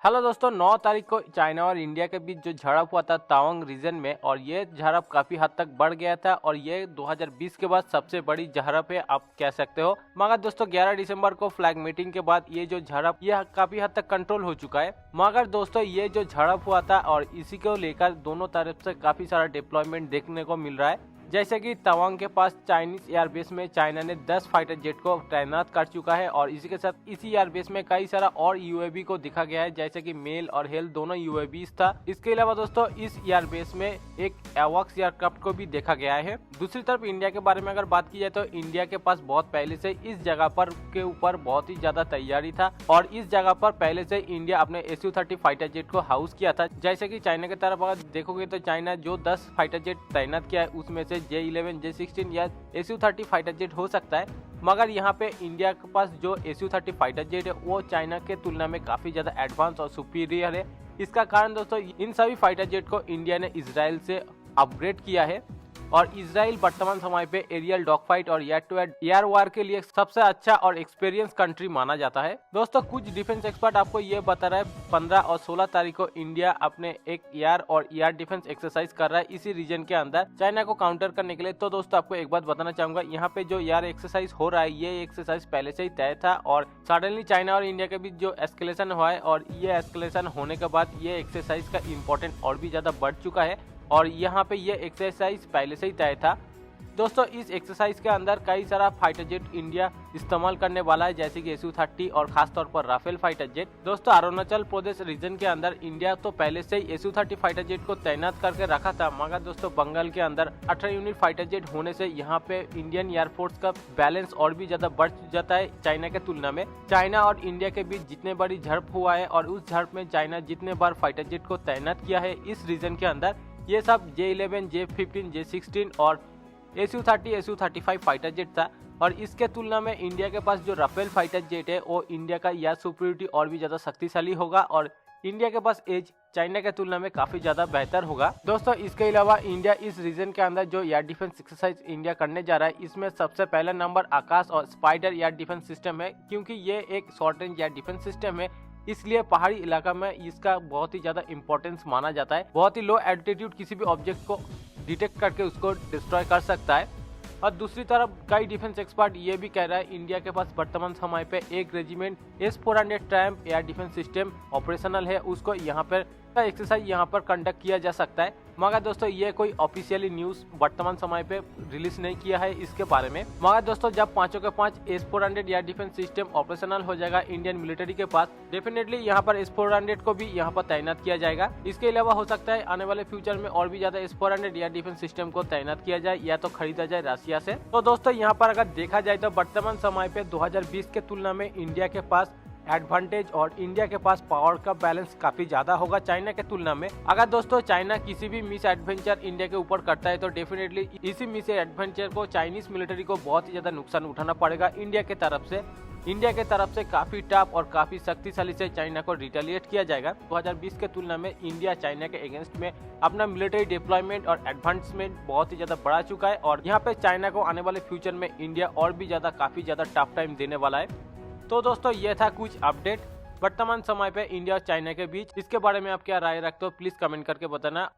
Hello दोस्तों, 9 तारीख को चाइना और इंडिया के बीच जो झड़प हुआ था तवांग रीजन में, और ये झड़प काफी हद तक बढ़ गया था और ये 2020 के बाद सबसे बड़ी झड़प है आप कह सकते हो। मगर दोस्तों 11 दिसंबर को फ्लैग मीटिंग के बाद ये जो झड़प ये काफी हद तक कंट्रोल हो चुका है। मगर दोस्तों ये जो झड़प हुआ था और इसी को लेकर दोनों तरफ से काफी सारा डिप्लॉयमेंट देखने को मिल रहा है। जैसे कि तवांग के पास चाइनीज एयरबेस में चाइना ने 10 फाइटर जेट को तैनात कर चुका है और इसी के साथ इसी एयरबेस में कई सारा और यूएवी को दिखा गया है, जैसे कि मेल और हेल दोनों यूएवीज था। इसके अलावा दोस्तों इस एयरबेस में एक एवॉक्स एयरक्राफ्ट को भी देखा गया है। दूसरी तरफ इंडिया के बारे में अगर बात की जाए तो इंडिया के पास बहुत पहले से इस जगह पर के ऊपर बहुत ही ज्यादा तैयारी था और इस जगह पर पहले से इंडिया अपने SU-30 फाइटर जेट को हाउस किया था। जैसे कि चाइना की तरफ अगर देखोगे तो चाइना जो 10 फाइटर जेट तैनात किया है उसमें से J-11, J-16 या SU-30 फाइटर जेट हो सकता है। मगर यहाँ पे इंडिया के पास जो SU-30 फाइटर जेट है वो चाइना के तुलना में काफी ज्यादा एडवांस और सुपीरियर है। इसका कारण दोस्तों इन सभी फाइटर जेट को इंडिया ने इजराइल से अपग्रेड किया है और इजराइल वर्तमान समय पे एरियल डॉग फाइट और एयर टू एयर वार के लिए सबसे अच्छा और एक्सपीरियंस कंट्री माना जाता है। दोस्तों कुछ डिफेंस एक्सपर्ट आपको ये बता रहा है 15 और 16 तारीख को इंडिया अपने एक एयर और एयर डिफेंस एक्सरसाइज कर रहा है इसी रीजन के अंदर चाइना को काउंटर करने के लिए। तो दोस्तों आपको एक बात बताना चाहूंगा, यहाँ पे जो एयर एक्सरसाइज हो रहा है ये एक्सरसाइज पहले से ही तय था और सडनली चाइना और इंडिया के बीच जो एस्केलेशन हुआ है और ये एस्केलेशन होने के बाद ये एक्सरसाइज का इम्पोर्टेंट और भी ज्यादा बढ़ चुका है और यहाँ पे ये एक्सरसाइज पहले से ही तय था। दोस्तों इस एक्सरसाइज के अंदर कई सारा फाइटर जेट इंडिया इस्तेमाल करने वाला है, जैसे कि SU-30 और खास तौर पर राफेल फाइटर जेट। दोस्तों अरुणाचल प्रदेश रीजन के अंदर इंडिया तो पहले से ही SU-30 फाइटर जेट को तैनात करके रखा था, मगर दोस्तों बंगाल के अंदर 18 यूनिट फाइटर जेट होने से यहाँ पे इंडियन एयरफोर्स का बैलेंस और भी ज्यादा बढ़ जाता है चाइना के तुलना में। चाइना और इंडिया के बीच जितने बड़ी झड़प हुआ है और उस झड़प में चाइना जितने बार फाइटर जेट को तैनात किया है इस रीजन के अंदर ये सब J-11, J-15, J-16 और SU-30, SU-35 फाइटर जेट था और इसके तुलना में इंडिया के पास जो राफेल फाइटर जेट है वो इंडिया का एयर सुपीरियरिटी और भी ज्यादा शक्तिशाली होगा और इंडिया के पास एज चाइना के तुलना में काफी ज्यादा बेहतर होगा। दोस्तों इसके अलावा इंडिया इस रीजन के अंदर जो एयर डिफेंस एक्सरसाइज इंडिया करने जा रहा है इसमें सबसे पहला नंबर आकाश और स्पाइडर एयर डिफेंस सिस्टम है, क्योंकि ये एक short range air defence system है इसलिए पहाड़ी इलाका में इसका बहुत ही ज्यादा इंपॉर्टेंस माना जाता है। बहुत ही लो एल्टीट्यूड किसी भी ऑब्जेक्ट को डिटेक्ट करके उसको डिस्ट्रॉय कर सकता है। और दूसरी तरफ कई डिफेंस एक्सपर्ट ये भी कह रहा है इंडिया के पास वर्तमान समय पे एक regiment S-400 tramp air defence system operational है, उसको यहाँ पर एक्सरसाइज यहाँ पर कंडक्ट किया जा सकता है। मगर दोस्तों ये कोई ऑफिशियली न्यूज वर्तमान समय पे रिलीज नहीं किया है इसके बारे में। मगर दोस्तों जब 5 के 5 S-400 air defence system operational हो जाएगा इंडियन मिलिट्री के पास, डेफिनेटली यहाँ पर S-400 को भी यहाँ पर तैनात किया जाएगा। इसके अलावा हो सकता है आने वाले फ्यूचर में और भी ज्यादा S-400 एयर डिफेंस सिस्टम को तैनात किया जाए या तो खरीदा जाए रशिया से। तो दोस्तों यहाँ पर अगर देखा जाए तो वर्तमान समय पे 2020 के तुलना में इंडिया के पास एडवांटेज और इंडिया के पास पावर का बैलेंस काफी ज्यादा होगा चाइना के तुलना में। अगर दोस्तों चाइना किसी भी मिस एडवेंचर इंडिया के ऊपर करता है तो डेफिनेटली इसी मिस एडवेंचर को चाइनीज मिलिट्री को बहुत ही ज्यादा नुकसान उठाना पड़ेगा इंडिया के तरफ से। इंडिया के तरफ से काफी टफ और काफी शक्तिशाली से चाइना को रिटेलिएट किया जाएगा। 2020 के तुलना में इंडिया चाइना के अगेंस्ट में अपना मिलिट्री डिप्लॉयमेंट और एडवांसमेंट बहुत ही ज्यादा बढ़ा चुका है और यहाँ पे चाइना को आने वाले फ्यूचर में इंडिया और भी ज्यादा काफी ज्यादा टफ टाइम देने वाला है। तो दोस्तों ये था कुछ अपडेट वर्तमान समय पे इंडिया और चाइना के बीच। इसके बारे में आप क्या राय रखते हो प्लीज कमेंट करके बताना।